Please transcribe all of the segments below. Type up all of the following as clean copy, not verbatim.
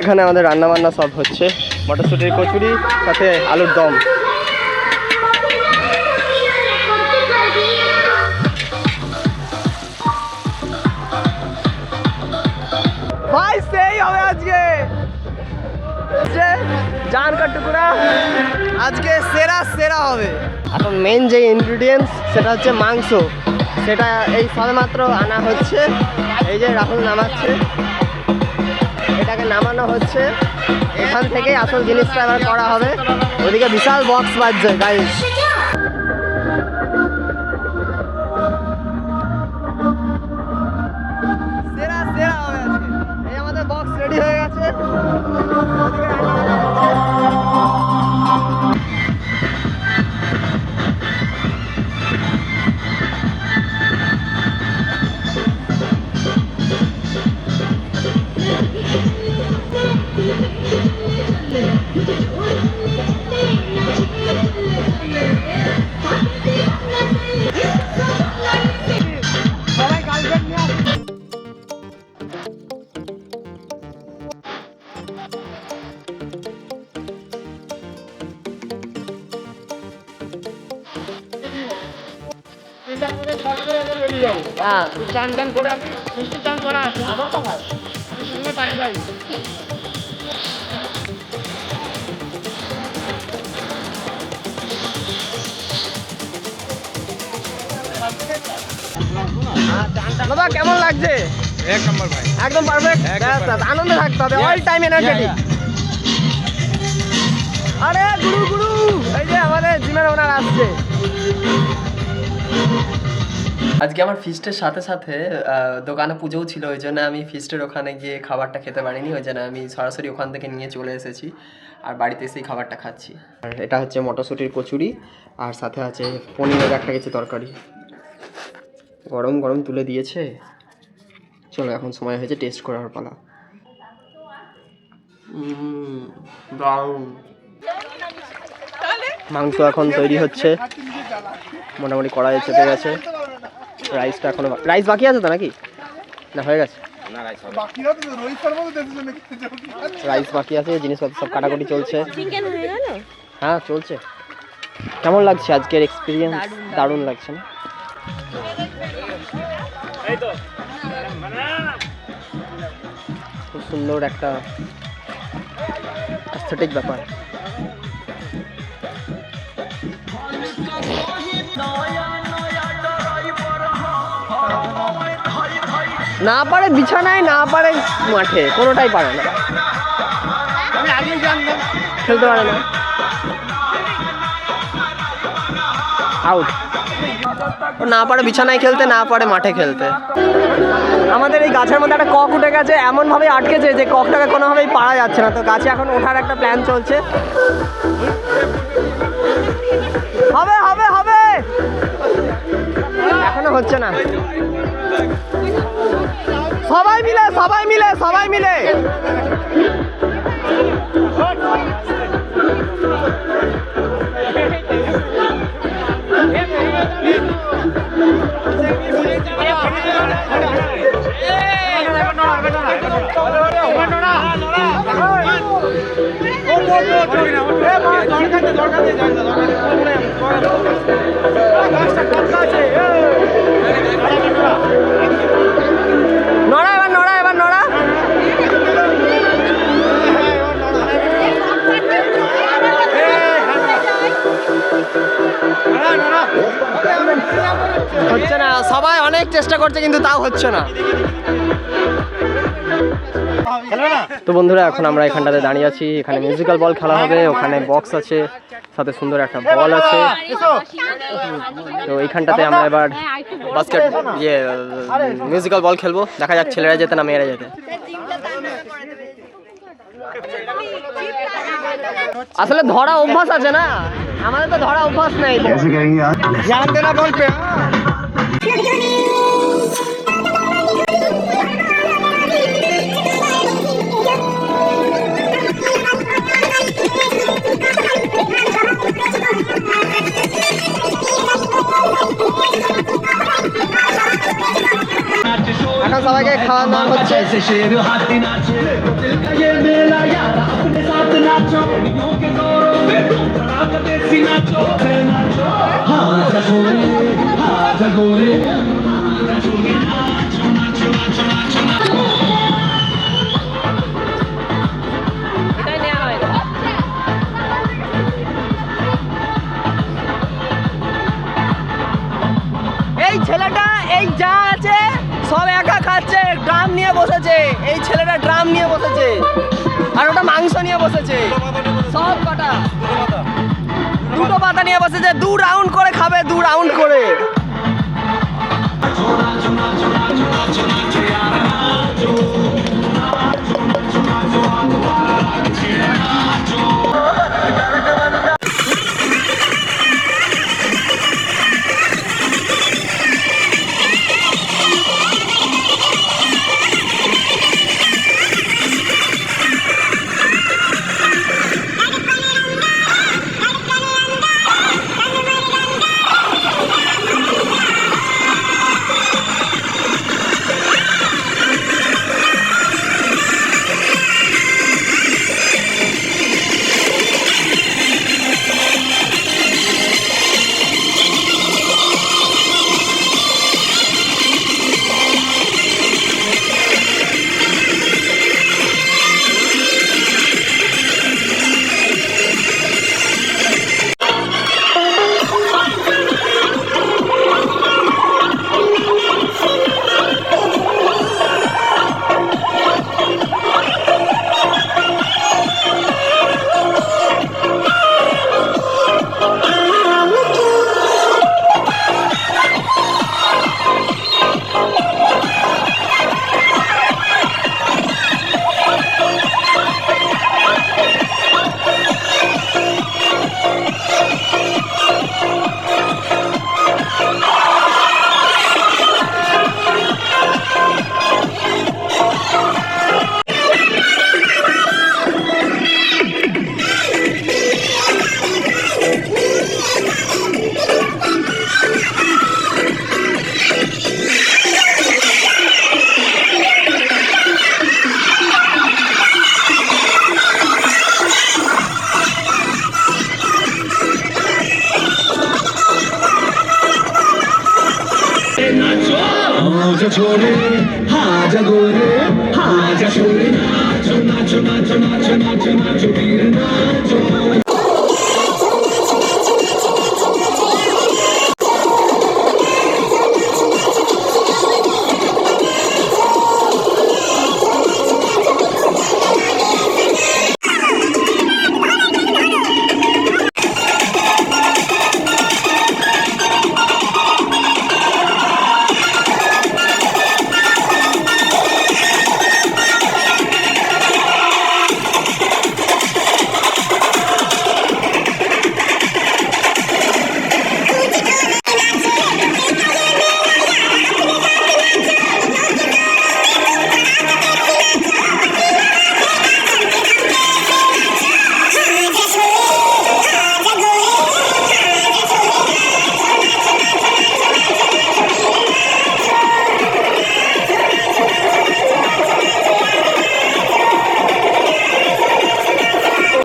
এখানে আমাদের রান্না বান্না সব হচ্ছে, মটরশুঁটির কচুরি সাথে আলুর দম। ভাই সেই হবে আজকে জান কা টুকরা, আজকে সেরা সেরা হবে। এখন মেন যে ইনগ্রিডিয়েন্টস সেটা হচ্ছে মাংস, সেটা এই সবেমাত্র আনা হচ্ছে। এই যে রাহুল নামাচ্ছে, এটাকে নামানো হচ্ছে, এখান থেকে আসল জিনিসটা এবার করা হবে। ওদিকে বিশাল বক্স বাজছে গাইস। সেরা সেরা হবে আজকে। এই আমাদের বক্স রেডি হয়ে গেছে, ওদিকে রান্না বান্না হচ্ছে। দাদা কেমন লাগছে? এক নম্বর ভাই, একদম পারফেক্ট। আনন্দে থাকতে হবে, অল টাইম এনার্জেটিক। আরে গুরু গুরু, এই যে আমাদের জিমের ওনার আসছে। আজকে আমার ফিস্টের সাথে সাথে দোকানে পুজোও ছিল, ওই জন্য আমি ফিস্টের ওখানে গিয়ে খাবারটা খেতে পারিনি, ওই জন্য আমি সরাসরি ওখান থেকে নিয়ে চলে এসেছি আর বাড়িতে এসেই খাবারটা খাচ্ছি। আর এটা হচ্ছে মটরশুঁটির কচুরি আর সাথে আছে পনিরের একটা কিছু তরকারি। গরম গরম তুলে দিয়েছে। চলো এখন সময় হয়েছে টেস্ট করার পালা। মাংস এখন তৈরি হচ্ছে, মোটামুটি কড়াইয়ে চেপে গেছে। রাইসটা এখনো রাইস বাকি আছে তো নাকি? না হয়ে গেছে? রাইস বাকি আছে, জিনিসপত্র সব কাটাকুটি চলছে। হ্যাঁ চলছে। কেমন লাগছে আজকের এক্সপিরিয়েন্স? দারুণ লাগছে না? খুব সুন্দর একটা অ্যাস্থেটিক ব্যাপার। না পারে বিছানায়, না পারে মাঠে, কোনোটাই পারে না, খেলতে পারে না, আউট। না পারে বিছানায় খেলতে, না পারে মাঠে খেলতে। আমাদের এই গাছের মধ্যে একটা কক উঠে গেছে, এমনভাবে আটকেছে যে ককটাকে কোনোভাবেই পারা যাচ্ছে না। তো গাছে এখন ওঠার একটা প্ল্যান চলছে। হবে হবে হবে, এখনো হচ্ছে না। সবাই মিলে সবাই মিলে সবাই মিলে নড়া, এবার নড়া, এবার নড়া। হচ্ছে না, সবাই অনেক চেষ্টা করছে কিন্তু তাও হচ্ছে না। তো বন্ধুরা এখন আমরা এখানটাতে দাঁড়িয়ে আছি, এখানে মিউজিক্যাল বল খেলা হবে, ওখানে বক্স আছে, সাথে সুন্দর একটা বল আছে। তো এইখানটাতে আমরা এবার বাস্কেট মিউজিক্যাল বল খেলবো। দেখা যাক ছেলেরা যেতে না মেয়েরা যেতে। আসলে ধরা অভ্যাস আছে না, আমাদের তো ধরা অভ্যাস নেই। জানতে না বলবে। এখন সবাইকে খাওয়া দাওয়া হচ্ছে। जैसे शेर हाथी नाचे दिल का ये मेला यार अपने साथ नाचो दुनिया के जोरों पे तुम धड़ाका देसी नाचो नाचो हाँ जगोरे हाँ जगोरे नाचो नाचो नाचो नाचो नाचो এই ছেলেটা এই যা আছে সব একা খাচ্ছে, ড্রাম নিয়ে বসেছে। এই ছেলেটা ড্রাম নিয়ে বসেছে আর ওটা মাংস নিয়ে বসেছে। সব কটা দুটো পাতা নিয়ে বসেছে, 2 রাউন্ড করে খাবে, 2 রাউন্ড করে। छोरे हाँ जगोरे हाँ जगोरे नाचो नाचो नाचो नाचो नाचो नाचो वीर नाचो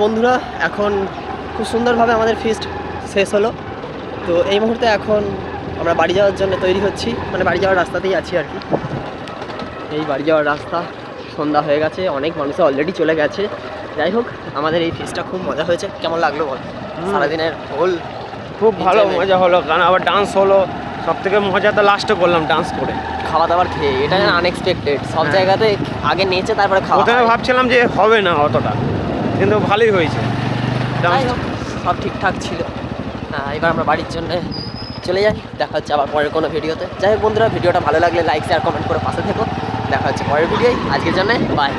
বন্ধুরা এখন খুব সুন্দরভাবে আমাদের ফিস্ট শেষ হলো। তো এই মুহূর্তে এখন আমরা বাড়ি যাওয়ার জন্য তৈরি হচ্ছি, মানে বাড়ি যাওয়ার রাস্তাতেই আছি আর কি। এই বাড়ি যাওয়ার রাস্তা, সন্ধ্যা হয়ে গেছে, অনেক মানুষ অলরেডি চলে গেছে। যাই হোক, আমাদের এই ফিস্টটা খুব মজা হয়েছে। কেমন লাগলো বল? সারাদিনের হোল খুব ভালো মজা হলো, কারণ আবার ডান্স হলো। সব থেকে মজা তো লাস্টে করলাম ডান্স করে, খাওয়া দাওয়ার খেয়ে। এটা আনএক্সপেক্টেড, সব জায়গাতে আগে নেচে তারপরে খাওয়া। প্রথমে ভাবছিলাম যে হবে না অতটা, কিন্তু ভালোই হয়েছে। যাই হোক, সব ঠিকঠাক ছিল। এবার আমরা বাড়ির জন্য চলে যাই। দেখা হচ্ছে আবার পরের কোনো ভিডিওতে। যাই হোক বন্ধুরা, ভিডিওটা ভালো লাগলে লাইক শেয়ার কমেন্ট করে পাশে থেকো। দেখা হচ্ছে পরের ভিডিওয়। আজকের জন্য বাই।